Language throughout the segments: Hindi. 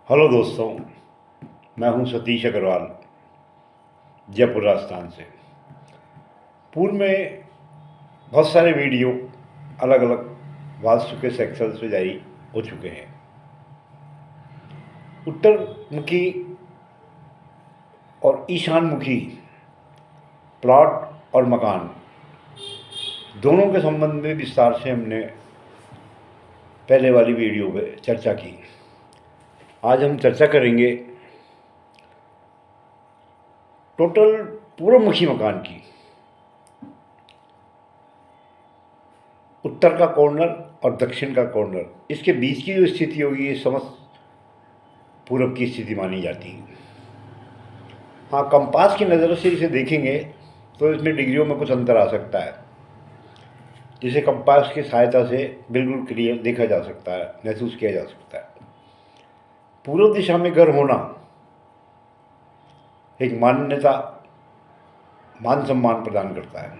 हेलो दोस्तों, मैं हूं सतीश अग्रवाल, जयपुर राजस्थान से। पूर्व में बहुत सारे वीडियो अलग अलग वास्तु के सेक्शंस में जारी हो चुके हैं। उत्तरमुखी और ईशानमुखी प्लॉट और मकान दोनों के संबंध में विस्तार से हमने पहले वाली वीडियो में चर्चा की। आज हम चर्चा करेंगे टोटल पूर्वमुखी मकान की। उत्तर का कॉर्नर और दक्षिण का कॉर्नर, इसके बीच की जो स्थिति होगी ये समस्त पूरब की स्थिति मानी जाती है। हाँ, कंपास की नज़र से इसे देखेंगे तो इसमें डिग्रियों में कुछ अंतर आ सकता है, जिसे कंपास की सहायता से बिल्कुल क्लियर देखा जा सकता है, महसूस किया जा सकता है। पूर्व दिशा में घर होना एक मान्यता, मान सम्मान प्रदान करता है।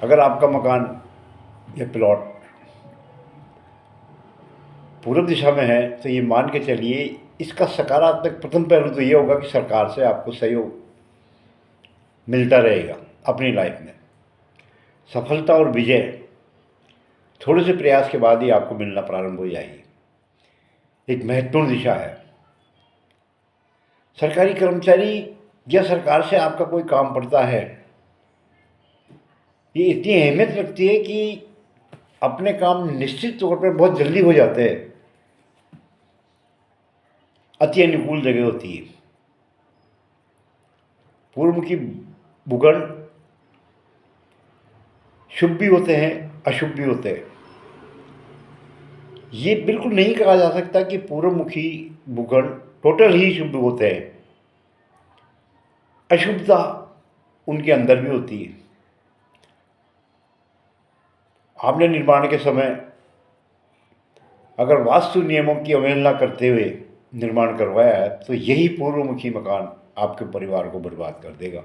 अगर आपका मकान या प्लॉट पूर्व दिशा में है तो ये मान के चलिए इसका सकारात्मक प्रथम पहलू तो ये होगा कि सरकार से आपको सहयोग मिलता रहेगा। अपनी लाइफ में सफलता और विजय थोड़े से प्रयास के बाद ही आपको मिलना प्रारंभ हो जाएगी। एक महत्वपूर्ण दिशा है। सरकारी कर्मचारी या सरकार से आपका कोई काम पड़ता है, ये इतनी अहमियत रखती है कि अपने काम निश्चित तौर पर बहुत जल्दी हो जाते हैं। अति अनुकूल जगह होती है। पूर्वमुखी भूखंड शुभ भी होते हैं, अशुभ भी होते हैं। ये बिल्कुल नहीं कहा जा सकता कि पूर्वमुखी भूखंड टोटल ही शुभ होते हैं। अशुभता उनके अंदर भी होती है। आपने निर्माण के समय अगर वास्तु नियमों की अवहेलना करते हुए निर्माण करवाया है तो यही पूर्वमुखी मकान आपके परिवार को बर्बाद कर देगा।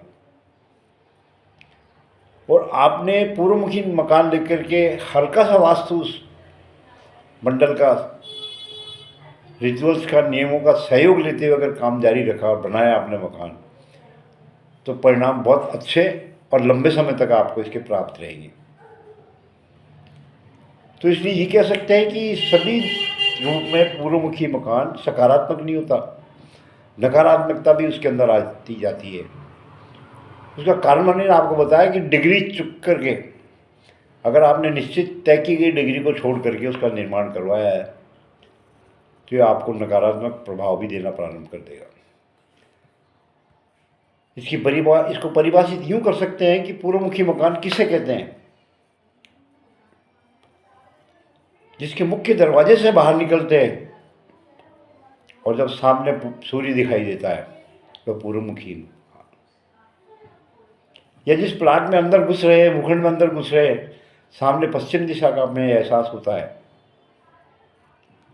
और आपने पूर्वमुखी मकान लेकर के हल्का सा वास्तु मंडल का, रिचुअल्स का, नियमों का सहयोग लेते हुए अगर काम जारी रखा और बनाया आपने मकान, तो परिणाम बहुत अच्छे और लंबे समय तक आपको इसके प्राप्त रहेंगे। तो इसलिए ये कह सकते हैं कि सभी रूप में पूर्वमुखी मकान सकारात्मक नहीं होता, नकारात्मकता भी उसके अंदर आती जाती है। उसका कारण मैंने आपको बताया कि डिग्री चुक करके, अगर आपने निश्चित तय की गई डिग्री को छोड़ करके उसका निर्माण करवाया है तो ये आपको नकारात्मक प्रभाव भी देना प्रारंभ कर देगा। इसको परिभाषित यूं कर सकते हैं कि पूर्वमुखी मकान किसे कहते हैं? जिसके मुख्य दरवाजे से बाहर निकलते हैं और जब सामने सूर्य दिखाई देता है तो पूर्वमुखी। या जिस प्लाट में अंदर घुस रहे हैं, भूखंड में अंदर घुस रहे हैं, सामने पश्चिम दिशा का में एहसास होता है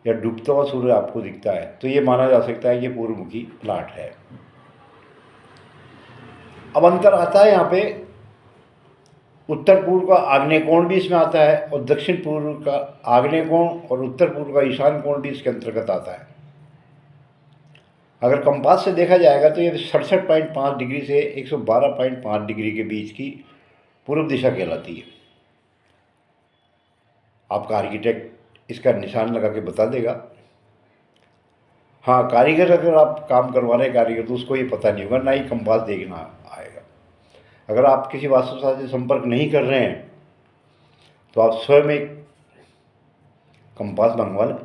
या डूबता हुआ सूर्य आपको दिखता है, तो ये माना जा सकता है कि पूर्वमुखी प्लाट है। अब अंतर आता है यहाँ पे, उत्तर पूर्व का आग्नेय कोण भी इसमें आता है और दक्षिण पूर्व का आग्नेय कोण और उत्तर पूर्व का ईशान कोण भी इसके अंतर्गत आता है। अगर कंपास से देखा जाएगा तो ये 67.5 डिग्री से 112.5 डिग्री के बीच की पूर्व दिशा कहलाती है। आपका आर्किटेक्ट इसका निशान लगा के बता देगा। हाँ, कारीगर अगर आप काम करवा रहे हैं कारीगर, तो उसको ये पता नहीं होगा, ना ही कंपास देखना आएगा। अगर आप किसी वास्तुशास्त्री से संपर्क नहीं कर रहे हैं तो आप स्वयं एक कंपास मंगवा लें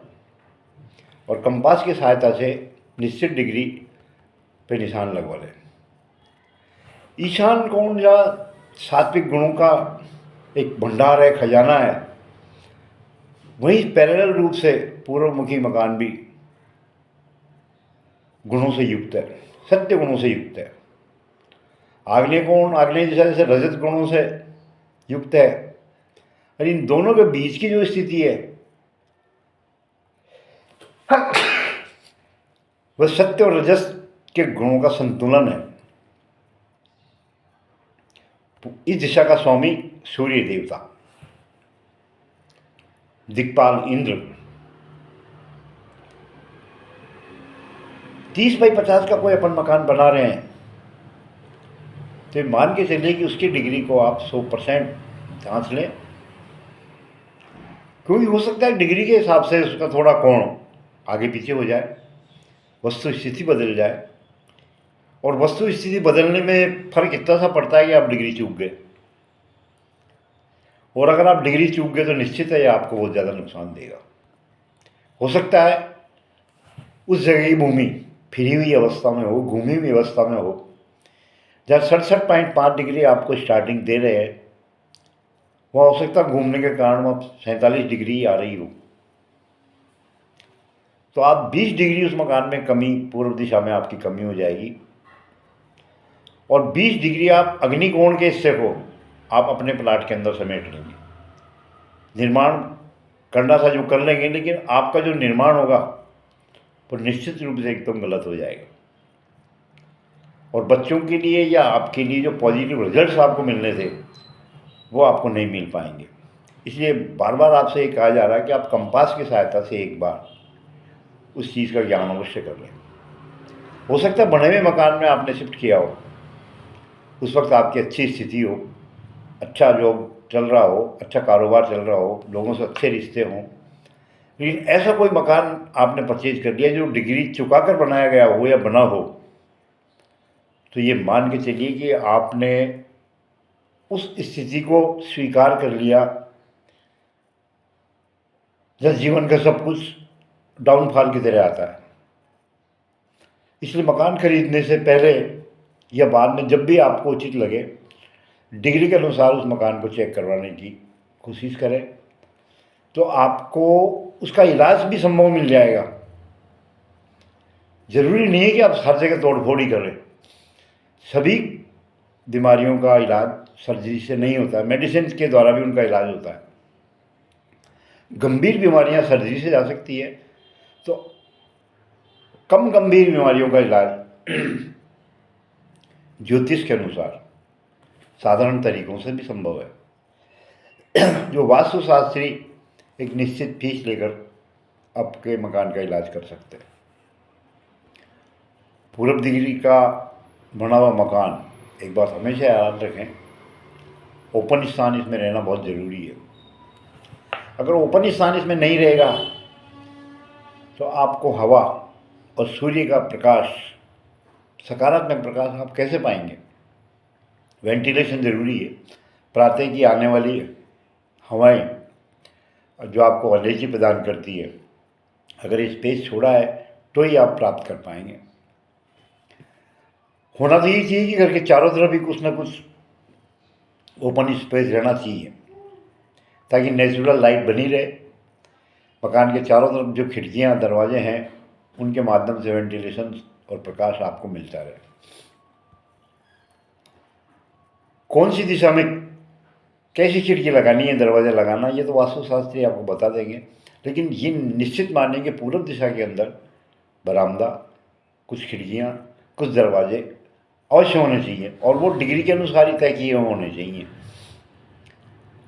और कंपास की सहायता से निश्चित डिग्री पे निशान लगवा लें। ईशान कोण या सात्विक गुणों का एक भंडार है, खजाना है। वहीं पैरेलल रूप से पूर्वमुखी मकान भी गुणों से युक्त है, सत्य गुणों से युक्त है। आग्नेय कोण आग्नेय दिशा से रजत गुणों से युक्त है। और इन दोनों के बीच की जो स्थिति है वह सत्य और रजस के गुणों का संतुलन है। इस दिशा का स्वामी सूर्य देवता, दिक्पाल इंद्र, 30x50 का कोई अपन मकान बना रहे हैं तो मान के चलिए कि उसकी डिग्री को आप 100% जांच लें, क्योंकि हो सकता है डिग्री के हिसाब से उसका थोड़ा कोण आगे पीछे हो जाए, वस्तु स्थिति बदल जाए। और वस्तु स्थिति बदलने में फ़र्क इतना सा पड़ता है कि आप डिग्री चूक गए, और अगर आप डिग्री चूक गए तो निश्चित है ये आपको बहुत ज़्यादा नुकसान देगा। हो सकता है उस जगह की भूमि फिरी हुई अवस्था में हो, घूमी हुई अवस्था में हो, जहाँ 67.5 डिग्री आपको स्टार्टिंग दे रहे हैं, वहाँ हो सकता है घूमने के कारण वहाँ 47 डिग्री आ रही हो, तो आप 20 डिग्री उस मकान में कमी, पूर्व दिशा में आपकी कमी हो जाएगी। और 20 डिग्री आप अग्निकोण के हिस्से को आप अपने प्लाट के अंदर समेट लेंगे। निर्माण करना था जो कर लेंगे, लेकिन आपका जो निर्माण होगा वो निश्चित रूप से एकदम गलत हो जाएगा। और बच्चों के लिए या आपके लिए जो पॉजिटिव रिजल्ट्स आपको मिलने थे वो आपको नहीं मिल पाएंगे। इसलिए बार बार आपसे ये कहा जा रहा है कि आप कंपास की सहायता से एक बार उस चीज़ का ज्ञान अवश्य कर लें। हो सकता है बने हुए मकान में आपने शिफ्ट किया हो, उस वक्त आपकी अच्छी स्थिति हो, अच्छा जॉब चल रहा हो, अच्छा कारोबार चल रहा हो, लोगों से अच्छे रिश्ते हों, लेकिन ऐसा कोई मकान आपने परचेज कर लिया जो डिग्री चुका कर बनाया गया हो या बना हो, तो ये मान के चलिए कि आपने उस स्थिति को स्वीकार कर लिया, जब जीवन का सब कुछ डाउनफॉल की तरह आता है। इसलिए मकान खरीदने से पहले या बाद में जब भी आपको उचित लगे, डिग्री के अनुसार उस मकान को चेक करवाने की कोशिश करें, तो आपको उसका इलाज भी संभव मिल जाएगा। ज़रूरी नहीं है कि आप हर जगह तोड़फोड़ ही करें। सभी बीमारियों का इलाज सर्जरी से नहीं होता है, मेडिसिन के द्वारा भी उनका इलाज होता है। गंभीर बीमारियां सर्जरी से जा सकती है, तो कम गंभीर बीमारियों का इलाज ज्योतिष के अनुसार साधारण तरीकों से भी संभव है। जो वास्तुशास्त्री एक निश्चित फीस लेकर आपके मकान का इलाज कर सकते हैं। पूर्व डिग्री का बना हुआ मकान, एक बात हमेशा याद रखें, ओपन स्थान इसमें रहना बहुत ज़रूरी है। अगर ओपन स्थान इसमें नहीं रहेगा तो आपको हवा और सूर्य का प्रकाश, सकारात्मक प्रकाश आप कैसे पाएंगे। वेंटिलेशन ज़रूरी है। प्रातः की आने वाली हवाएं जो आपको एनर्जी प्रदान करती है, अगर स्पेस छोड़ा है तो ही आप प्राप्त कर पाएंगे। होना तो यही चाहिए कि घर के चारों तरफ ही कुछ ना कुछ ओपन स्पेस रहना चाहिए, ताकि नेचुरल लाइट बनी रहे। मकान के चारों तरफ जो खिड़कियां दरवाजे हैं उनके माध्यम से वेंटिलेशन और प्रकाश आपको मिलता रहे। कौन सी दिशा में कैसी खिड़की लगानी है, दरवाज़ा लगाना, ये तो वास्तुशास्त्री आपको बता देंगे। लेकिन ये निश्चित मानिए कि पूर्व दिशा के अंदर बरामदा, कुछ खिड़कियाँ, कुछ दरवाजे अवश्य होने चाहिए, और वो डिग्री के अनुसार ही तय किए होने चाहिए।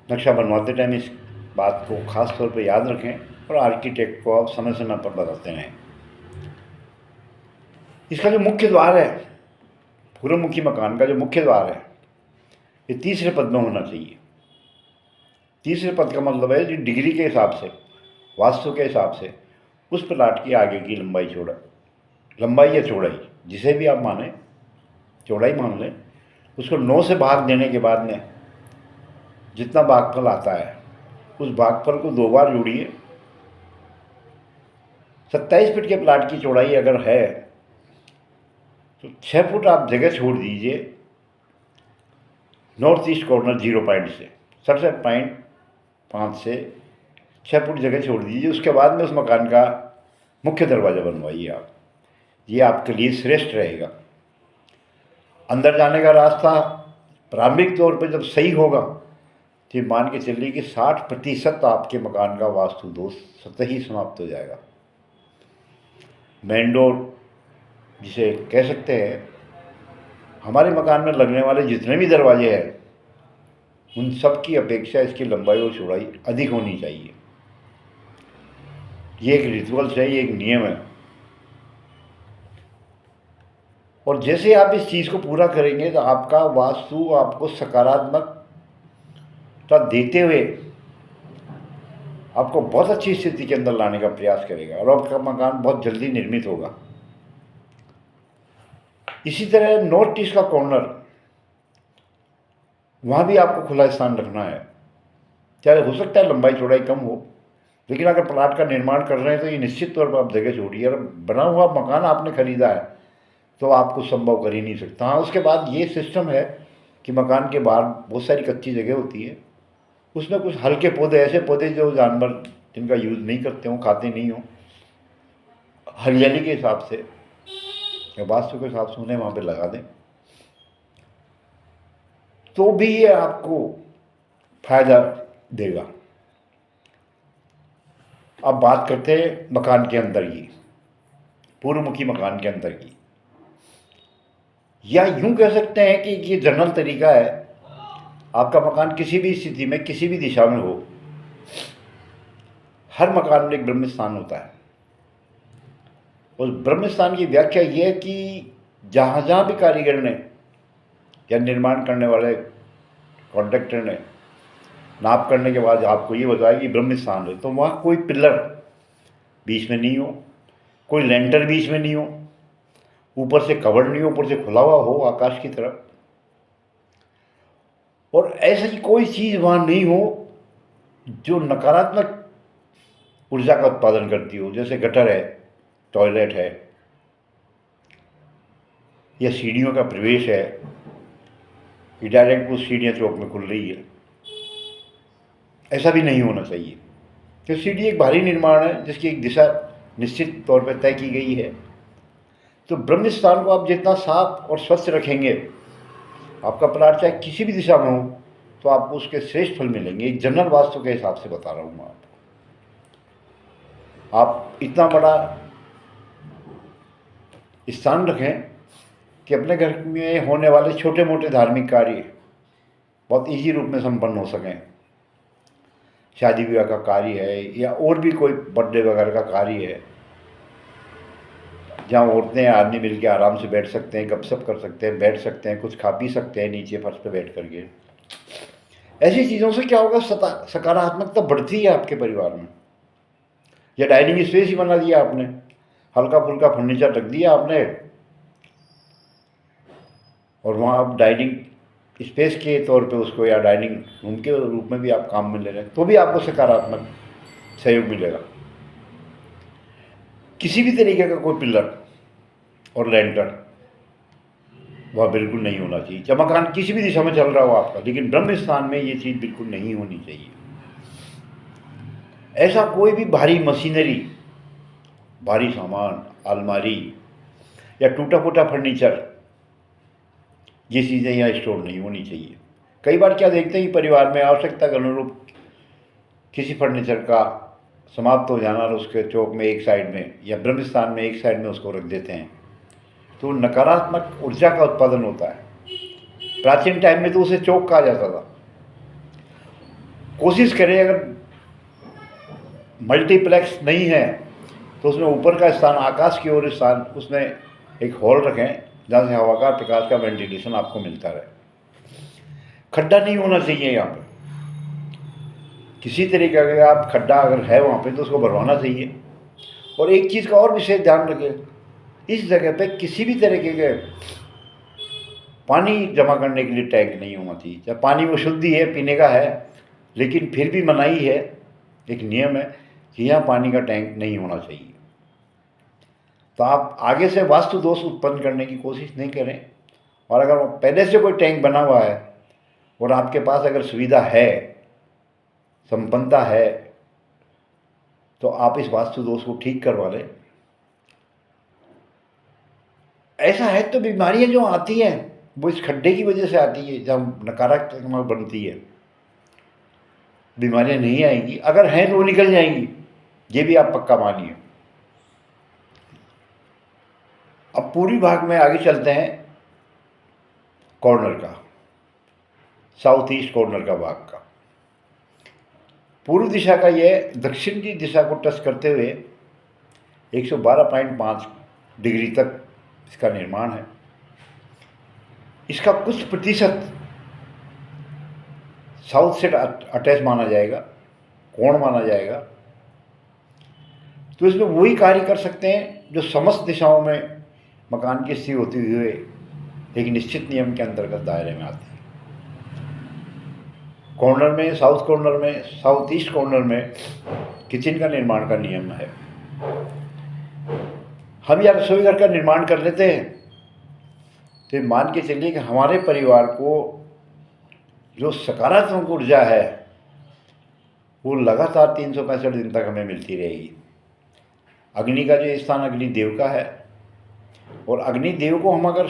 नक्शा बनवाते टाइम इस बात को खास तौर पर याद रखें, और आर्किटेक्ट को आप समय समय पर बताते रहें। इसका जो मुख्य द्वार है, पूर्वमुखी मकान का जो मुख्य द्वार है, ये तीसरे पद में होना चाहिए। तीसरे पद का मतलब है कि डिग्री के हिसाब से, वास्तु के हिसाब से उस प्लाट की आगे की लंबाई या चौड़ाई, जिसे भी आप माने, चौड़ाई मान लें, उसको 9 से भाग देने के बाद में जितना भागफल आता है उस भागफल को 2 बार जोड़िए। 27 फीट के प्लाट की चौड़ाई अगर है तो 6 फुट आप जगह छोड़ दीजिए नॉर्थ ईस्ट कॉर्नर 0 पॉइंट से, 67.5 से 6 फुट जगह छोड़ दीजिए। उसके बाद में उस मकान का मुख्य दरवाज़ा बनवाइए आप। ये आपके लिए श्रेष्ठ रहेगा। अंदर जाने का रास्ता प्रारंभिक तौर पर जब सही होगा तो मान के चलिए कि 60% आपके मकान का वास्तु दोष स्वतः ही समाप्त हो जाएगा। मेन डोर जिसे कह सकते हैं, हमारे मकान में लगने वाले जितने भी दरवाजे हैं उन सब की अपेक्षा इसकी लंबाई और चौड़ाई अधिक होनी चाहिए। ये एक रिचुअल्स है, ये एक नियम है। और जैसे आप इस चीज़ को पूरा करेंगे तो आपका वास्तु आपको सकारात्मकता देते हुए आपको बहुत अच्छी स्थिति के अंदर लाने का प्रयास करेगा और आपका मकान बहुत जल्दी निर्मित होगा। इसी तरह नॉर्थ ईस्ट का कॉर्नर, वहाँ भी आपको खुला स्थान रखना है। चाहे हो सकता है लंबाई चौड़ाई कम हो, लेकिन अगर प्लाट का निर्माण कर रहे हैं तो ये निश्चित तौर पर आप जगह छोड़िए। अगर बना हुआ मकान आपने खरीदा है तो आप कुछ संभव कर ही नहीं सकता। हाँ, उसके बाद ये सिस्टम है कि मकान के बाहर बहुत सारी कच्ची जगह होती है, उसमें कुछ हल्के पौधे, ऐसे पौधे जो जानवर जिनका यूज़ नहीं करते हों, खाते नहीं हों, हरियाली के हिसाब से या वास्तु के हिसाब से उन्हें वहाँ पे लगा दें, तो भी ये आपको फायदा देगा। अब बात करते हैं मकान के अंदर की, पूर्वमुखी मकान के अंदर की, या यूं कह सकते हैं कि ये जनरल तरीका है। आपका मकान किसी भी स्थिति में किसी भी दिशा में हो, हर मकान में एक ब्रह्म स्थान होता है। उस ब्रह्म स्थान की व्याख्या ये है कि जहाँ जहाँ भी कारीगर ने या निर्माण करने वाले कॉन्ट्रैक्टर ने नाप करने के बाद आपको ये बताया कि ब्रह्म स्थान है, तो वहाँ कोई पिलर बीच में नहीं हो, कोई लेंटर बीच में नहीं हो, ऊपर से कवर नहीं हो, ऊपर से खुला हुआ हो आकाश की तरफ, और ऐसी कोई चीज़ वहाँ नहीं हो जो नकारात्मक ऊर्जा का उत्पादन करती हो। जैसे गटर है, टॉयलेट है, या सीढ़ियों का प्रवेश है कि डायरेक्ट वो सीढ़ियाँ चौक में खुल रही है, ऐसा भी नहीं होना चाहिए। तो सीढ़ी एक भारी निर्माण है जिसकी एक दिशा निश्चित तौर पर तय की गई है। तो ब्रह्म स्थान को आप जितना साफ और स्वच्छ रखेंगे, आपका प्लाट चाहे किसी भी दिशा में हो, तो आपको उसके श्रेष्ठ फल मिलेंगे। एक जनरल वास्तु के हिसाब से बता रहा हूँ मैं आपको। आप इतना बड़ा स्थान रखें कि अपने घर में होने वाले छोटे मोटे धार्मिक कार्य बहुत इजी रूप में संपन्न हो सकें। शादी विवाह का कार्य है या और भी कोई बर्थडे वगैरह का कार्य है, जहाँ औरतें आदमी मिलकर आराम से बैठ सकते हैं, गपशप कर सकते हैं, बैठ सकते हैं, कुछ खा पी सकते हैं नीचे फर्श पे बैठ करके। ऐसी चीज़ों से क्या होगा, सकारात्मकता बढ़ती है आपके परिवार में। या डाइनिंग स्पेस ही बना दिया आपने, हल्का फुल्का फर्नीचर रख दिया आपने, और वहाँ आप डाइनिंग स्पेस के तौर पे उसको या डाइनिंग रूम के रूप में भी आप काम में ले रहे हैं, तो भी आपको सकारात्मक सहयोग मिलेगा। किसी भी तरीके का कोई पिलर और लेंटर वह बिल्कुल नहीं होना चाहिए, चाहे मकान किसी भी दिशा में चल रहा हो आपका, लेकिन ब्रह्म स्थान में ये चीज़ बिल्कुल नहीं होनी चाहिए। ऐसा कोई भी भारी मशीनरी, भारी सामान, अलमारी या टूटा फूटा फर्नीचर, ये चीज़ें यहाँ स्टोर नहीं होनी चाहिए। कई बार क्या देखते हैं कि परिवार में आवश्यकता के अनुरूप किसी फर्नीचर का समाप्त हो जाना और उसके चौक में एक साइड में या ब्रह्म स्थान में एक साइड में उसको रख देते हैं, तो नकारात्मक ऊर्जा का उत्पादन होता है। प्राचीन टाइम में तो उसे चौक कहा जाता था। कोशिश करें, अगर मल्टीप्लेक्स नहीं है तो उसमें ऊपर का स्थान, आकाश की ओर स्थान, उसमें एक हॉल रखें जहाँ से हवा का, प्रकाश का वेंटिलेशन आपको मिलता रहे। खड्डा नहीं होना चाहिए यहाँ पे किसी तरीके का। आप खड्डा अगर है वहाँ पे तो उसको भरवाना चाहिए। और एक चीज़ का और विशेष ध्यान रखें, इस जगह पे किसी भी तरीके के पानी जमा करने के लिए टैंक नहीं होना चाहिए। चाहे पानी वो शुद्ध ही है, पीने का है, लेकिन फिर भी मनाही है, एक नियम है कि यहाँ पानी का टैंक नहीं होना चाहिए। तो आप आगे से वास्तु दोष उत्पन्न करने की कोशिश नहीं करें। और अगर पहले से कोई टैंक बना हुआ है और आपके पास अगर सुविधा है, संपन्नता है, तो आप इस वास्तु दोष को ठीक करवा लें। ऐसा है तो बीमारियां जो आती हैं वो इस खड्डे की वजह से आती है, जब नकारात्मक बनती है। बीमारियां नहीं आएंगी, अगर हैं तो वो निकल जाएंगी, ये भी आप पक्का मानिए। अब पूरी भाग में आगे चलते हैं कॉर्नर का, साउथ ईस्ट कॉर्नर का भाग का। पूर्व दिशा का ये दक्षिण की दिशा को टच करते हुए 112.5 डिग्री तक इसका निर्माण है। इसका कुछ प्रतिशत साउथ से अटैच माना जाएगा, कोण माना जाएगा। तो इसमें वही कार्य कर सकते हैं जो समस्त दिशाओं में मकान की स्थिति होते हुए एक निश्चित नियम के अंतर्गत दायरे में आती है। कॉर्नर में, साउथ कॉर्नर में, साउथ ईस्ट कॉर्नर में किचन का निर्माण का नियम है। हम या रसोई घर का निर्माण कर लेते हैं तो मान के चलिए कि हमारे परिवार को जो सकारात्मक ऊर्जा है वो लगातार 365 दिन तक हमें मिलती रहेगी। अग्नि का जो स्थान अग्निदेव का है, और अग्निदेव को हम अगर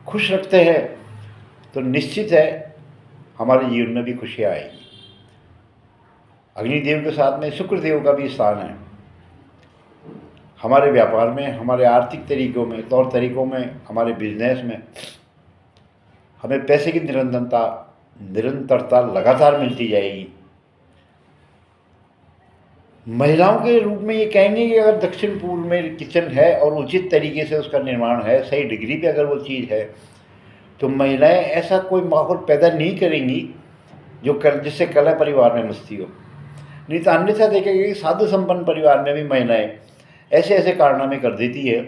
खुश रखते हैं तो निश्चित है हमारे जीवन में भी खुशियाँ आएगी। अग्निदेव के साथ में शुक्रदेव का भी स्थान है। हमारे व्यापार में, हमारे आर्थिक तरीकों में, तौर तरीकों में, हमारे बिजनेस में हमें पैसे की निरंतरता लगातार मिलती जाएगी। महिलाओं के रूप में ये कहेंगे कि अगर दक्षिण पूर्व में किचन है और उचित तरीके से उसका निर्माण है, सही डिग्री पे अगर वो चीज़ है, तो महिलाएं ऐसा कोई माहौल पैदा नहीं करेंगी जिससे कला परिवार में मस्ती हो। नहीं तो अन्यथा देखेंगे कि साधु संपन्न परिवार में भी महिलाएं ऐसे ऐसे कारनामे कर देती है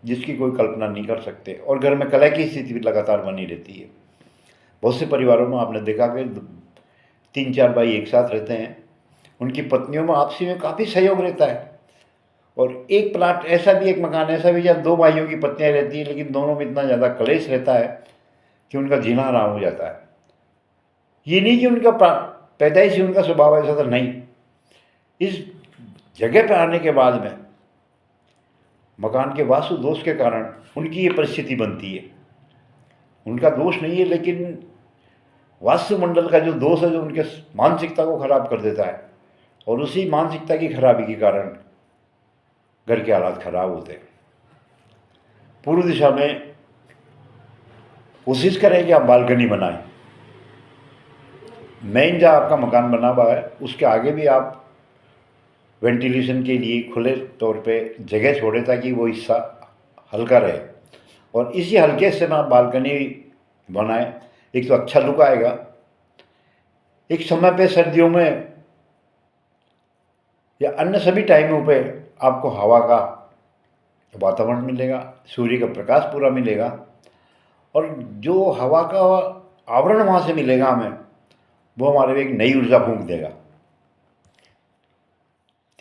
जिसकी कोई कल्पना नहीं कर सकते, और घर में कला की स्थिति भी लगातार बनी रहती है। बहुत से परिवारों में आपने देखा कि 3-4 भाई एक साथ रहते हैं, उनकी पत्नियों में आपसी में काफ़ी सहयोग रहता है, और एक प्लाट ऐसा भी, एक मकान ऐसा भी जहाँ 2 भाइयों की पत्नियाँ रहती हैं लेकिन दोनों में इतना ज़्यादा कलेश रहता है कि उनका जीना हराम हो जाता है। ये नहीं कि उनका पैदाइशी उनका स्वभाव ऐसा था, नहीं, इस जगह पर आने के बाद में मकान के वास्तु दोष के कारण उनकी ये परिस्थिति बनती है। उनका दोष नहीं है, लेकिन वास्तुमंडल का जो दोष है जो उनके मानसिकता को खराब कर देता है, और उसी मानसिकता की खराबी के कारण घर के हालात खराब होते हैं। पूर्व दिशा में कोशिश करें कि आप बालकनी बनाएं। मेन जहाँ आपका मकान बना हुआ है उसके आगे भी आप वेंटिलेशन के लिए खुले तौर पे जगह छोड़े ताकि वो हिस्सा हल्का रहे, और इसी हल्के से में आप बालकनी बनाएं। एक तो अच्छा लुक आएगा, एक समय पे सर्दियों में या अन्य सभी टाइमों पे आपको हवा का वातावरण मिलेगा, सूर्य का प्रकाश पूरा मिलेगा, और जो हवा का आवरण वहाँ से मिलेगा हमें, वो हमारे में एक नई ऊर्जा फूंक देगा।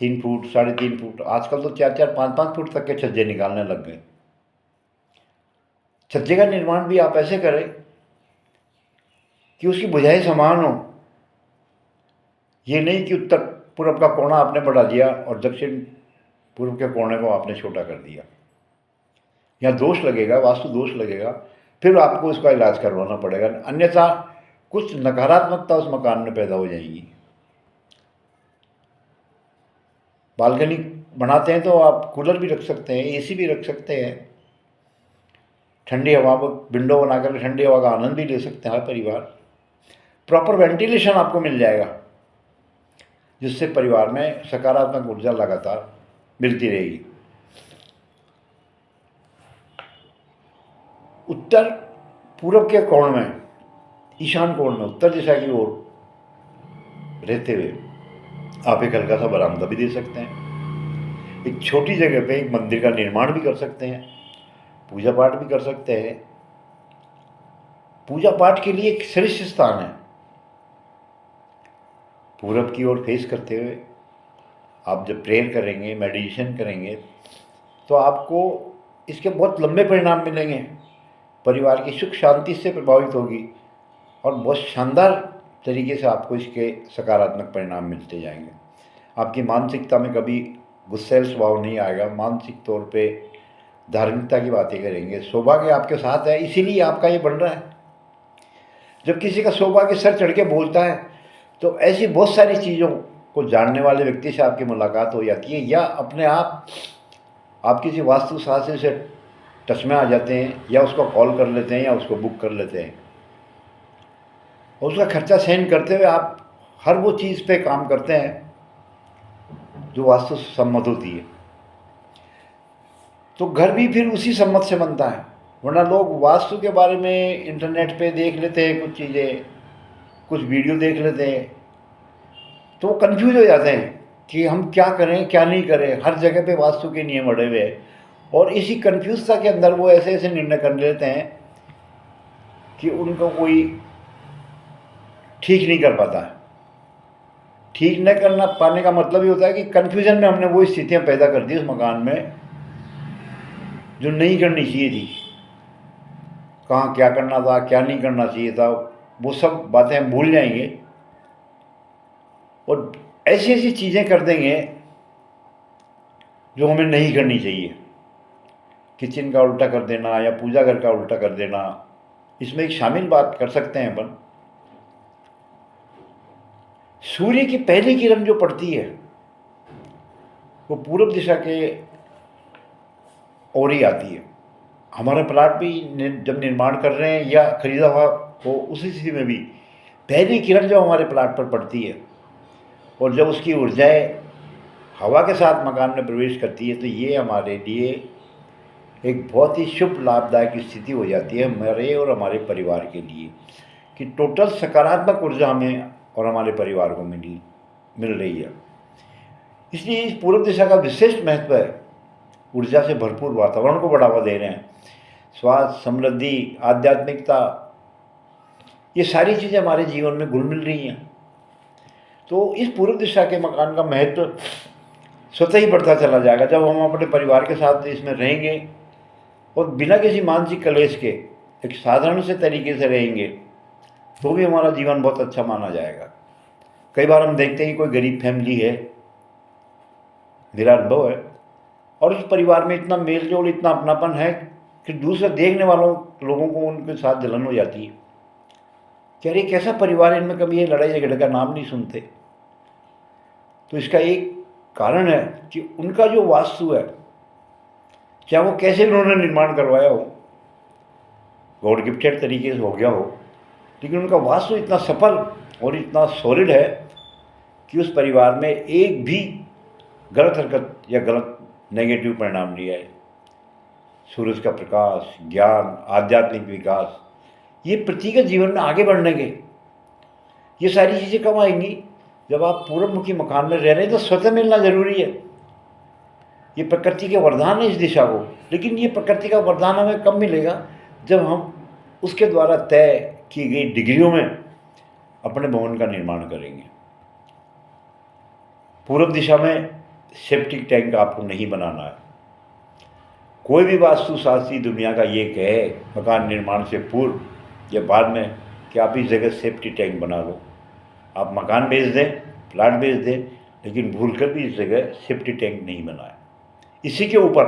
3 फुट, 3.5 फुट, आजकल तो 4-4, 5-5 फुट तक के छज्जे निकालने लग गए। छज्जे का निर्माण भी आप ऐसे करें कि उसकी बुझाई समान हो। ये नहीं कि उत्तर पूर्व का कोना आपने बढ़ा दिया और दक्षिण पूर्व के कोने को आपने छोटा कर दिया। यहाँ दोष लगेगा, वास्तु दोष लगेगा, फिर आपको उसका इलाज करवाना पड़ेगा, अन्यथा कुछ नकारात्मकता उस मकान में पैदा हो जाएगी। बालकनी बनाते हैं तो आप कूलर भी रख सकते हैं, एसी भी रख सकते हैं, ठंडी हवा, विंडो बनाकर ठंडी हवा का आनंद भी ले सकते हैं हर परिवार। प्रॉपर वेंटिलेशन आपको मिल जाएगा जिससे परिवार में सकारात्मक ऊर्जा लगातार मिलती रहेगी। उत्तर पूर्व के कोण में, ईशान कोण में, उत्तर दिशा की ओर रहते हुए आप एक हल्का सा बरामदा भी दे सकते हैं। एक छोटी जगह पे एक मंदिर का निर्माण भी कर सकते हैं, पूजा पाठ भी कर सकते हैं। पूजा पाठ के लिए एक श्रेष्ठ स्थान है। पूरब की ओर फेस करते हुए आप जब प्रेयर करेंगे, मेडिटेशन करेंगे, तो आपको इसके बहुत लंबे परिणाम मिलेंगे। परिवार की सुख शांति से प्रभावित होगी और बहुत शानदार तरीके से आपको इसके सकारात्मक परिणाम मिलते जाएंगे। आपकी मानसिकता में कभी गुस्सैल स्वभाव नहीं आएगा, मानसिक तौर पे धार्मिकता की बातें करेंगे। सौभाग्य आपके साथ है, इसीलिए आपका ये बन रहा है। जब किसी का सौभाग्य सर चढ़ के बोलता है तो ऐसी बहुत सारी चीज़ों को जानने वाले व्यक्ति से आपकी मुलाकात हो जाती है, या अपने आप किसी वास्तु शास्त्री से टच में आ जाते हैं, या उसको कॉल कर लेते हैं, या उसको बुक कर लेते हैं, और उसका खर्चा सहन करते हुए आप हर वो चीज़ पे काम करते हैं जो वास्तु सम्मत होती है। तो घर भी फिर उसी सम्मत से बनता है। वरना लोग वास्तु के बारे में इंटरनेट पे देख लेते हैं कुछ चीज़ें, कुछ वीडियो देख लेते हैं, तो वो कन्फ्यूज हो जाते हैं कि हम क्या करें क्या नहीं करें। हर जगह पे वास्तु के नियम अड़े हुए हैं और इसी कन्फ्यूजता के अंदर वो ऐसे ऐसे निर्णय कर लेते हैं कि उनको कोई ठीक नहीं कर पाता है। ठीक न करना पाने का मतलब ये होता है कि कन्फ्यूजन में हमने वो स्थितियाँ पैदा कर दी उस मकान में जो नहीं करनी चाहिए थी। कहाँ क्या करना था, क्या नहीं करना चाहिए था, वो सब बातें हम भूल जाएंगे और ऐसी ऐसी चीज़ें कर देंगे जो हमें नहीं करनी चाहिए। किचन का उल्टा कर देना या पूजा घर का उल्टा कर देना, इसमें एक शामिल बात कर सकते हैं अपन। सूर्य की पहली किरण जो पड़ती है वो पूर्व दिशा के ओर ही आती है। हमारा प्लाट भी जब निर्माण कर रहे हैं या खरीदा हुआ हो, उसी स्थिति में भी पहली किरण जब हमारे प्लाट पर पड़ती है और जब उसकी ऊर्जाएं हवा के साथ मकान में प्रवेश करती है, तो ये हमारे लिए एक बहुत ही शुभ लाभदायक स्थिति हो जाती है हमारे और हमारे परिवार के लिए, कि टोटल सकारात्मक ऊर्जा हमें और हमारे परिवार को मिल रही है। इसलिए इस पूर्व दिशा का विशेष महत्व है। ऊर्जा से भरपूर वातावरण को बढ़ावा दे रहे हैं। स्वास्थ्य, समृद्धि, आध्यात्मिकता, ये सारी चीज़ें हमारे जीवन में घुल मिल रही हैं। तो इस पूर्व दिशा के मकान का महत्व स्वतः ही बढ़ता चला जाएगा जब हम अपने परिवार के साथ इसमें रहेंगे और बिना किसी मानसिक क्लेश के एक साधारण से तरीके से रहेंगे, तो भी हमारा जीवन बहुत अच्छा माना जाएगा। कई बार हम देखते हैं कि कोई गरीब फैमिली है, मेरा अनुभव है, और उस परिवार में इतना मेल जोल, इतना अपनापन है कि दूसरे देखने वालों लोगों को उनके साथ जलन हो जाती है कि अरे कैसा परिवार है, इनमें कभी ये लड़ाई झगड़े का नाम नहीं सुनते। तो इसका एक कारण है कि उनका जो वास्तु है, चाहे वो कैसे उन्होंने निर्माण करवाया हो, गॉड गिफ्टेड तरीके से हो गया हो, लेकिन उनका वास्तु इतना सफल और इतना सॉलिड है कि उस परिवार में एक भी गलत हरकत या गलत नेगेटिव परिणाम नहीं आए। सूरज का प्रकाश, ज्ञान, आध्यात्मिक विकास, ये व्यक्तिगत जीवन में आगे बढ़ने के ये सारी चीज़ें कब आएंगी? जब आप पूर्वमुखी मकान में रह रहे हैं तो स्वतः मिलना जरूरी है। ये प्रकृति के वरदान है इस दिशा को, लेकिन ये प्रकृति का वरदान हमें कब मिलेगा? जब हम उसके द्वारा तय की गई डिग्रियों में अपने भवन का निर्माण करेंगे। पूर्व दिशा में सेप्टिक टैंक आपको नहीं बनाना है। कोई भी वास्तुशास्त्री दुनिया का ये कहे मकान निर्माण से पूर्व या बाद में कि आप इस जगह सेप्टिक टैंक बना लो, आप मकान बेच दें, प्लाट बेच दें, लेकिन भूलकर भी इस जगह सेप्टिक टैंक नहीं बनाए। इसी के ऊपर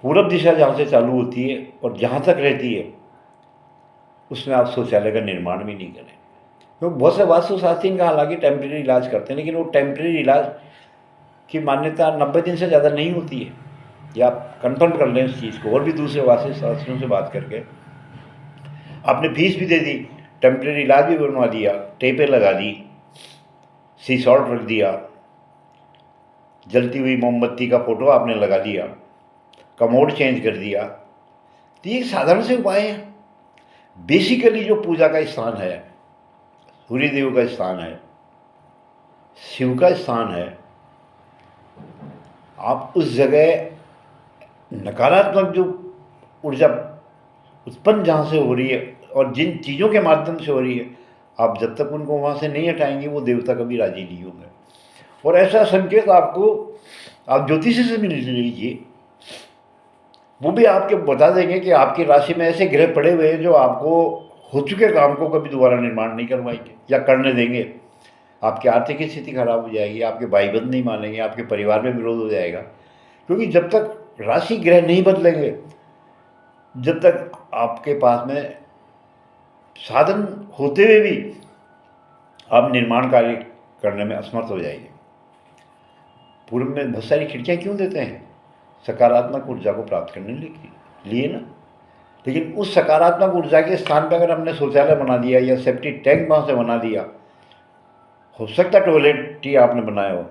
पूरब दिशा जहाँ से चालू होती है और जहाँ तक रहती है उसमें आप शौचालय का निर्माण भी नहीं करें। तो बहुत से वास्तुशास्त्री का हालांकि टेम्प्रेरी इलाज करते हैं, लेकिन वो टेम्प्रेरी इलाज की मान्यता 90 दिन से ज़्यादा नहीं होती है। या आप कंफर्म कर लें इस चीज़ को, और भी दूसरे वास्तुशास्त्रियों से बात करके। आपने फीस भी दे दी, टेम्प्रेरी इलाज भी बनवा दिया, टेपें लगा दी, सी सॉल्ट रख दिया, जलती हुई मोमबत्ती का फोटो आपने लगा दिया, कमोड चेंज कर दिया, तो ये साधारण से उपाय है। बेसिकली जो पूजा का स्थान है, सूर्यदेव का स्थान है, शिव का स्थान है, आप उस जगह नकारात्मक जो ऊर्जा उत्पन्न जहाँ से हो रही है और जिन चीज़ों के माध्यम से हो रही है, आप जब तक उनको वहाँ से नहीं हटाएंगे वो देवता कभी राजी नहीं होंगे। और ऐसा संकेत आपको आप ज्योतिषी से मिल लीजिए, वो भी आपके बता देंगे कि आपकी राशि में ऐसे ग्रह पड़े हुए हैं जो आपको हो चुके काम को कभी दोबारा निर्माण नहीं करवाएंगे या करने देंगे। आपकी आर्थिक स्थिति खराब हो जाएगी, आपके भाई बंधु नहीं मानेंगे, आपके परिवार में विरोध हो जाएगा। क्योंकि जब तक राशि ग्रह नहीं बदलेंगे, जब तक आपके पास में साधन होते हुए भी आप निर्माण कार्य करने में असमर्थ हो जाएंगे। पूर्व में बहुत सारी खिड़कियाँ क्यों देते हैं? सकारात्मक ऊर्जा को प्राप्त करने के लिए ना। लेकिन उस सकारात्मक ऊर्जा के स्थान पर अगर हमने शौचालय बना दिया या सेप्टिक टैंक वहाँ से बना दिया, हो सकता टॉयलेट ही आपने बनाया हो,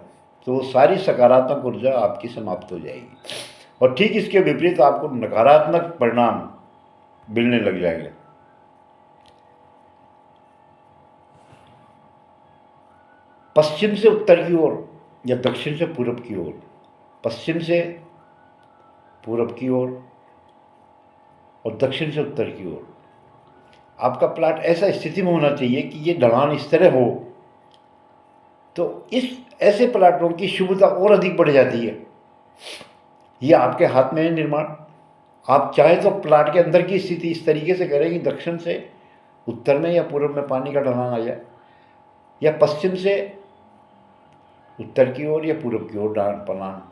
तो वो सारी सकारात्मक ऊर्जा आपकी समाप्त हो जाएगी। और ठीक इसके विपरीत आपको नकारात्मक परिणाम मिलने लग जाएंगे। पश्चिम से उत्तर की ओर या दक्षिण से पूरब की ओर, पश्चिम से पूरब की ओर और दक्षिण से उत्तर की ओर आपका प्लाट ऐसा स्थिति में होना चाहिए कि ये ढलान इस तरह हो, तो इस ऐसे प्लाटों की शुभता और अधिक बढ़ जाती है। ये आपके हाथ में है निर्माण। आप चाहे तो प्लाट के अंदर की स्थिति इस तरीके से करें कि दक्षिण से उत्तर में या पूर्व में पानी का ढलान आ जाए, या पश्चिम से उत्तर की ओर या पूर्व की ओर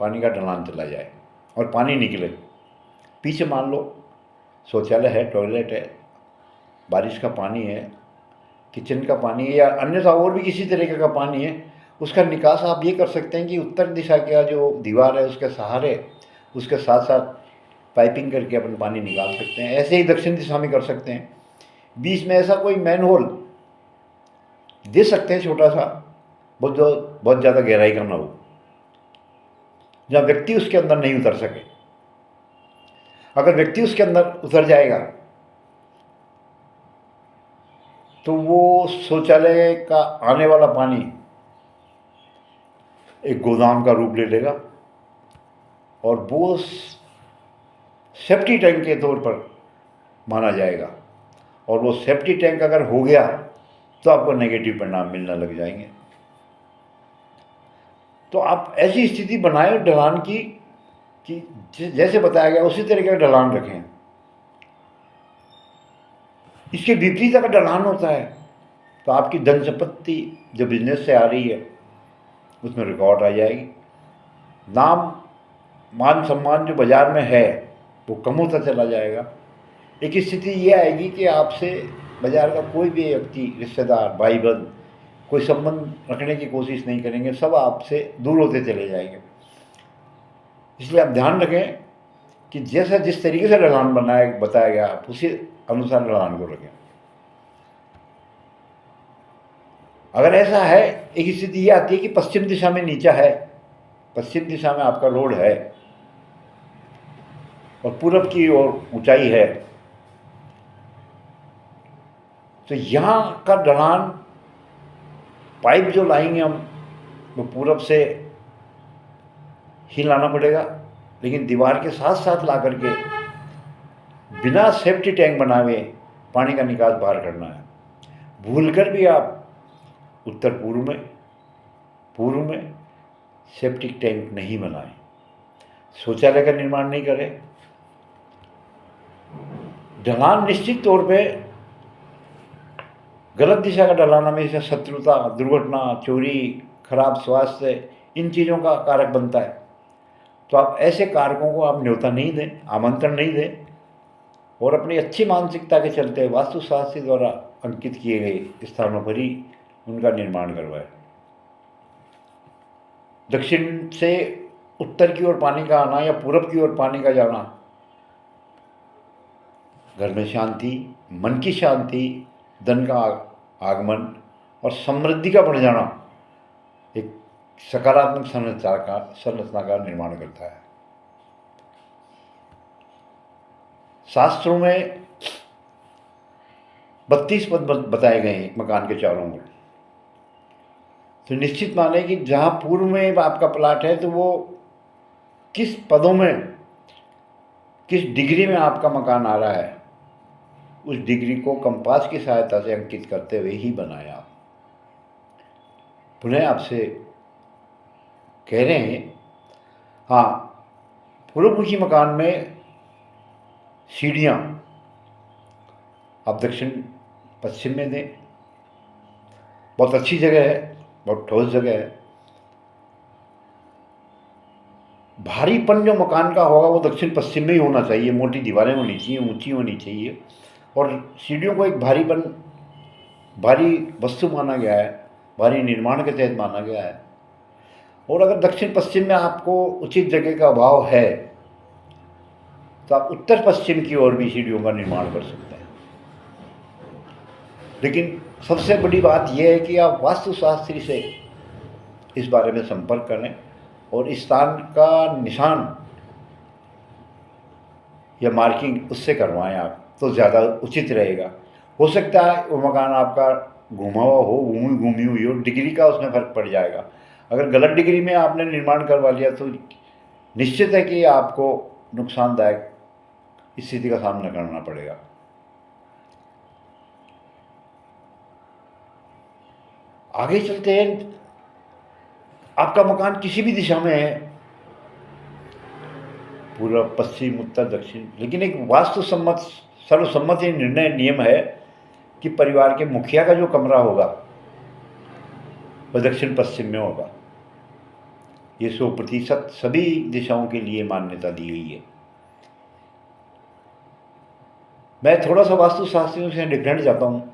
पानी का ढलान चला जाए और पानी निकले। पीछे मान लो शौचालय है, टॉयलेट है, बारिश का पानी है, किचन का पानी है, या अन्यथा और भी किसी तरीके का पानी है, उसका निकास आप ये कर सकते हैं कि उत्तर दिशा का जो दीवार है उसके सहारे उसके साथ साथ पाइपिंग करके अपन पानी निकाल सकते हैं। ऐसे ही दक्षिण दिशा में कर सकते हैं। बीच में ऐसा कोई मैन होल दे सकते हैं छोटा सा, बहुत ज़्यादा गहराई का ना हो, जहाँ व्यक्ति उसके अंदर नहीं उतर सके। अगर व्यक्ति उसके अंदर उतर जाएगा तो वो शौचालय का आने वाला पानी एक गोदाम का रूप ले लेगा और वो सेफ्टी टैंक के तौर पर माना जाएगा। और वो सेफ्टी टैंक अगर हो गया तो आपको नेगेटिव परिणाम मिलने लग जाएंगे। तो आप ऐसी स्थिति बनाएं ढलान की कि जैसे बताया गया उसी तरीके का ढलान रखें। इसके विपरीत अगर ढलान होता है तो आपकी धन संपत्ति जो बिजनेस से आ रही है उसमें रिकॉर्ड आ जाएगी। नाम मान सम्मान जो बाजार में है वो कम होता चला जाएगा। एक स्थिति ये आएगी कि आपसे बाजार का कोई भी व्यक्ति, रिश्तेदार, भाई बंधु कोई संबंध रखने की कोशिश नहीं करेंगे, सब आपसे दूर होते चले जाएंगे। इसलिए आप ध्यान रखें कि जैसा जिस तरीके से ढलान बताया गया आप उसी अनुसार ढलान को रखें। अगर ऐसा है, एक स्थिति ये आती है कि पश्चिम दिशा में नीचा है, पश्चिम दिशा में आपका रोड है और पूरब की ओर ऊंचाई है, तो यहाँ का ढलान पाइप जो लाएंगे हम वो पूरब से ही लाना पड़ेगा, लेकिन दीवार के साथ साथ ला करके बिना सेफ्टी टैंक बनाए पानी का निकास बाहर करना है। भूलकर भी आप उत्तर पूर्व में सेप्टिक टैंक नहीं बनाएं, शौचालय का निर्माण नहीं करें। ढलान निश्चित तौर पे गलत दिशा का ढलान हमेशा शत्रुता, दुर्घटना, चोरी, खराब स्वास्थ्य, इन चीज़ों का कारक बनता है। तो आप ऐसे कारकों को आप न्योता नहीं दें, आमंत्रण नहीं दें और अपनी अच्छी मानसिकता के चलते वास्तुशास्त्री द्वारा अंकित किए गए स्थानों पर ही उनका निर्माण करवाएं। दक्षिण से उत्तर की ओर पानी का आना या पूरब की ओर पानी का जाना घर में शांति, मन की शांति, धन का आगमन और समृद्धि का बढ़ जाना एक सकारात्मक संरचना का निर्माण करता है। शास्त्रों में 32 पद बताए गए हैं मकान के चारों ओर। तो निश्चित माने कि जहाँ पूर्व में आपका प्लाट है तो वो किस पदों में, किस डिग्री में आपका मकान आ रहा है, उस डिग्री को कंपास की सहायता से अंकित करते हुए ही बनाया आप। पुनः आपसे कह रहे हैं, हाँ, पूर्वमुखी मकान में सीढ़ियाँ आप दक्षिण पश्चिम में दें। बहुत अच्छी जगह है, बहुत ठोस जगह है। भारीपन जो मकान का होगा वो दक्षिण पश्चिम में ही होना चाहिए। मोटी दीवारें होनी चाहिए, ऊंची होनी चाहिए और सीढ़ियों को एक भारी वस्तु माना गया है, भारी निर्माण के तहत माना गया है। और अगर दक्षिण पश्चिम में आपको उचित जगह का अभाव है तो आप उत्तर पश्चिम की ओर भी सीढ़ियों का निर्माण कर सकते हैं। लेकिन सबसे बड़ी बात यह है कि आप वास्तुशास्त्री से इस बारे में संपर्क करें और इस स्थान का निशान या मार्किंग उससे करवाएं आप, तो ज़्यादा उचित रहेगा। हो सकता है वो मकान आपका घुमा हुआ हो, घूमी हुई हो, डिग्री का उसमें फ़र्क पड़ जाएगा। अगर गलत डिग्री में आपने निर्माण करवा लिया तो निश्चित है कि आपको नुकसानदायक स्थिति का सामना करना पड़ेगा। आगे चलते हैं। आपका मकान किसी भी दिशा में है, पूर्व, पश्चिम, उत्तर, दक्षिण, लेकिन एक वास्तुसम्मत सर्वसम्मत ये निर्णय नियम है कि परिवार के मुखिया का जो कमरा होगा वह दक्षिण पश्चिम में होगा। ये 100% सभी दिशाओं के लिए मान्यता दी गई है। मैं थोड़ा सा वास्तुशास्त्रियों से डिफरेंट जाता हूँ।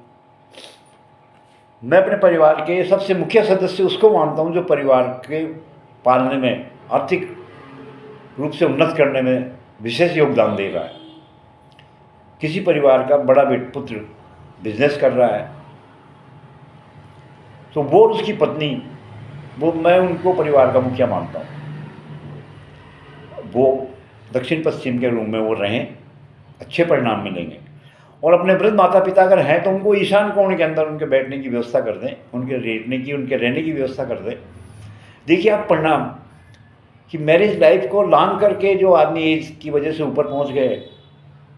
मैं अपने परिवार के सबसे मुख्य सदस्य उसको मानता हूँ जो परिवार के पालने में, आर्थिक रूप से उन्नत करने में विशेष योगदान दे रहा है। किसी परिवार का बड़ा पुत्र बिजनेस कर रहा है तो वो और उसकी पत्नी, मैं उनको परिवार का मुखिया मानता हूँ। वो दक्षिण पश्चिम के रूम में वो रहें, अच्छे परिणाम मिलेंगे। और अपने वृद्ध माता पिता अगर हैं तो उनको ईशान कोण के अंदर उनके बैठने की व्यवस्था कर दें, उनके रहने की व्यवस्था कर दें। देखिए आप परिणाम कि मैरिज लाइफ को लांग करके जो आदमी एज की वजह से ऊपर पहुंच गए,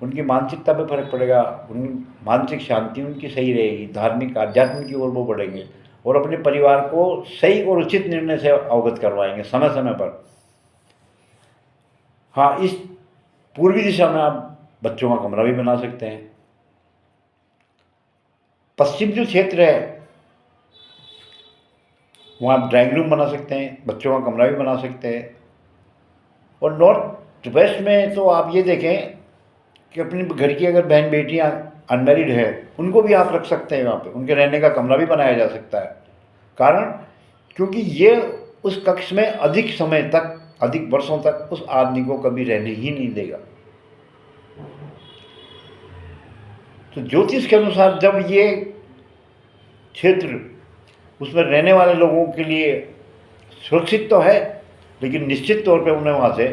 उनकी मानसिकता पे फर्क पड़ेगा, उनकी मानसिक शांति उनकी सही रहेगी, धार्मिक आध्यात्म की ओर वो बढ़ेंगे और अपने परिवार को सही और उचित निर्णय से अवगत करवाएंगे समय समय पर। हाँ, इस पूर्वी दिशा में आप बच्चों का कमरा भी बना सकते हैं। पश्चिम जो क्षेत्र है वहाँ आप ड्राइंग रूम बना सकते हैं, बच्चों का कमरा भी बना सकते हैं। और नॉर्थ वेस्ट में तो आप ये देखें कि अपने घर की अगर बहन बेटियाँ अनमैरिड है उनको भी आप रख सकते हैं वहाँ पे, उनके रहने का कमरा भी बनाया जा सकता है। कारण क्योंकि ये उस कक्ष में अधिक समय तक, अधिक वर्षों तक उस आदमी को कभी रहने ही नहीं देगा। तो ज्योतिष के अनुसार जब ये क्षेत्र उसमें रहने वाले लोगों के लिए सुरक्षित तो है, लेकिन निश्चित तौर पे उन्हें वहाँ से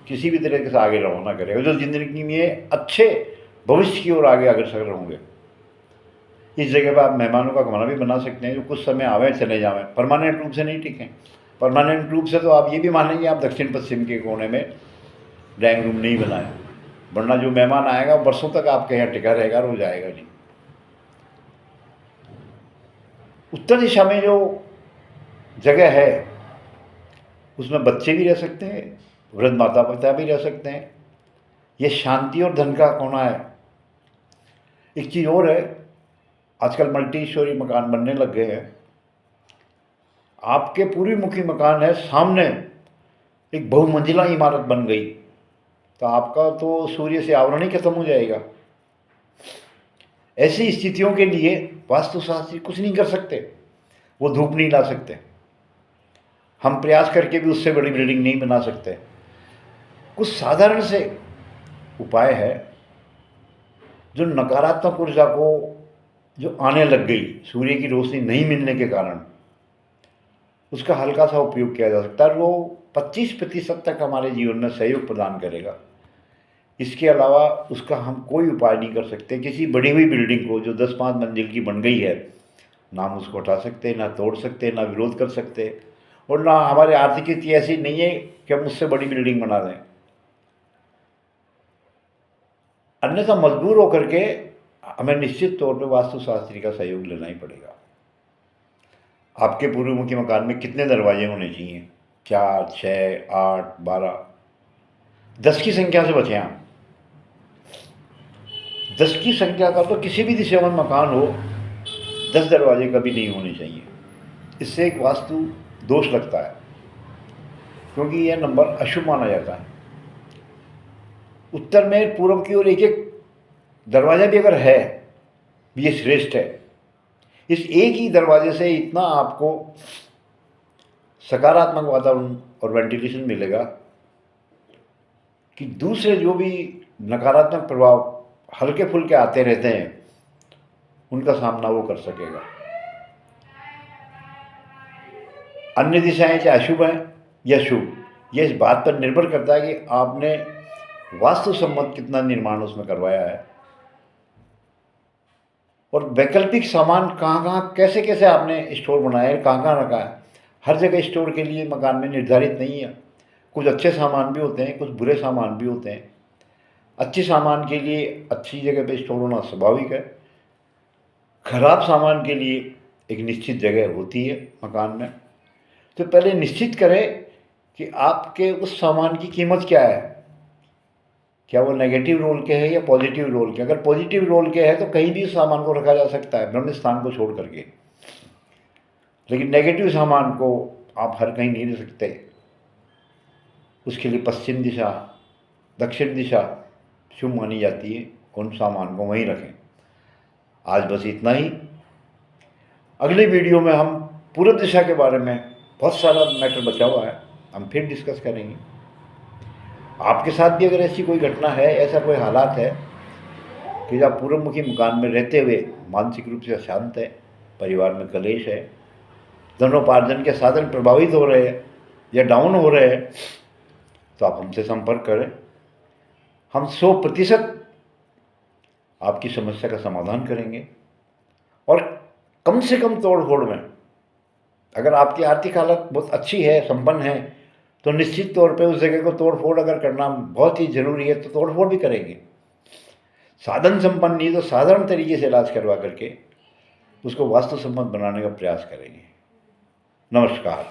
किसी भी तरीके से आगे रवाना करेगा, जो ज़िंदगी में अच्छे भविष्य की ओर आगे अग्रसर होंगे। इस जगह पर आप मेहमानों का कमरा भी बना सकते हैं जो कुछ समय आवे चले जावें, परमानेंट रूप से नहीं टिकें। परमानेंट रूप से तो आप ये भी मानेंगे आप दक्षिण पश्चिम के कोने में ड्राइंग रूम नहीं बनाए, वरना जो मेहमान आएगा वर्षों तक आपके यहाँ टिका रहेगा और वो जाएगा नहीं। उत्तर दिशा में जो जगह है उसमें बच्चे भी रह सकते हैं, वृद्ध माता पिता भी रह सकते हैं। ये शांति और धन का कोना है। एक चीज़ और है, आजकल मल्टी स्टोरी मकान बनने लग गए हैं। आपके पूर्वमुखी मकान है, सामने एक बहुमंजिला इमारत बन गई तो आपका तो सूर्य से आवरण ही खत्म हो जाएगा। ऐसी स्थितियों के लिए वास्तुशास्त्री कुछ नहीं कर सकते, वो धूप नहीं ला सकते। हम प्रयास करके भी उससे बड़ी बिल्डिंग नहीं बना सकते। कुछ साधारण से उपाय है जो नकारात्मक ऊर्जा को जो आने लग गई सूर्य की रोशनी नहीं मिलने के कारण, उसका हल्का सा उपयोग किया जा सकता है। वो 25% तक हमारे जीवन में सहयोग प्रदान करेगा। इसके अलावा उसका हम कोई उपाय नहीं कर सकते। किसी बड़ी हुई बिल्डिंग को जो 10-5 मंजिल की बन गई है, ना हम उसको हटा सकते, ना तोड़ सकते, ना विरोध कर सकते, और ना हमारी आर्थिक स्थिति ऐसी नहीं है कि हम उससे बड़ी बिल्डिंग बना दें। अन्यथा मजबूर होकर के हमें निश्चित तौर पर वास्तुशास्त्री का सहयोग लेना ही पड़ेगा। आपके पूर्वमुखी मकान में कितने दरवाजे होने चाहिए? 4, 6, 8, 12, 10 की संख्या से बचें आप। 10 की संख्या का तो किसी भी दिशा में मकान हो 10 दरवाजे कभी नहीं होने चाहिए। इससे एक वास्तु दोष लगता है, क्योंकि यह नंबर अशुभ माना जाता है। उत्तर में पूर्व की ओर एक एक दरवाजा भी अगर है, ये श्रेष्ठ है। इस एक ही दरवाजे से इतना आपको सकारात्मक वातावरण और वेंटिलेशन मिलेगा कि दूसरे जो भी नकारात्मक प्रभाव हल्के फुल्के आते रहते हैं उनका सामना वो कर सकेगा। अन्य दिशाएं चाहे अशुभ हैं या शुभ, यह इस बात पर निर्भर करता है कि आपने वास्तु सम्मत कितना निर्माण उसमें करवाया है, और वैकल्पिक सामान कहाँ कहाँ कैसे कैसे आपने स्टोर बनाया है, कहाँ कहाँ रखा है। हर जगह स्टोर के लिए मकान में निर्धारित नहीं है। कुछ अच्छे सामान भी होते हैं, कुछ बुरे सामान भी होते हैं। अच्छे सामान के लिए अच्छी जगह पे स्टोर होना स्वाभाविक है। खराब सामान के लिए एक निश्चित जगह होती है मकान में। तो पहले निश्चित करें कि आपके उस सामान की कीमत क्या है, क्या वो नेगेटिव रोल के है या पॉजिटिव रोल के। अगर पॉजिटिव रोल के है तो कहीं भी उस सामान को रखा जा सकता है, ब्रह्म स्थान को छोड़ करके। लेकिन नेगेटिव सामान को आप हर कहीं नहीं रख सकते। उसके लिए पश्चिम दिशा, दक्षिण दिशा शुभ मानी जाती है। उन सामान को वहीं रखें। आज बस इतना ही। अगले वीडियो में हम पूर्व दिशा के बारे में बहुत सारा मैटर बचा हुआ है, हम फिर डिस्कस करेंगे। आपके साथ भी अगर ऐसी कोई घटना है, ऐसा कोई हालात है कि आप पूर्वमुखी मकान में रहते हुए मानसिक रूप से अशांत है, परिवार में कलेश है, धनोपार्जन के साधन प्रभावित हो रहे हैं या डाउन हो रहे हैं, तो आप हमसे संपर्क करें। हम 100% आपकी समस्या का समाधान करेंगे। और कम से कम तोड़ फोड़ में, अगर आपकी आर्थिक हालत बहुत अच्छी है, संपन्न है, तो निश्चित तौर पे उस जगह को तोड़ फोड़ अगर करना बहुत ही ज़रूरी है तो तोड़ फोड़ भी करेंगे। साधन संपन्न नहीं तो साधारण तरीके से इलाज करवा करके उसको वास्तु सम्मत बनाने का प्रयास करेंगे। नमस्कार।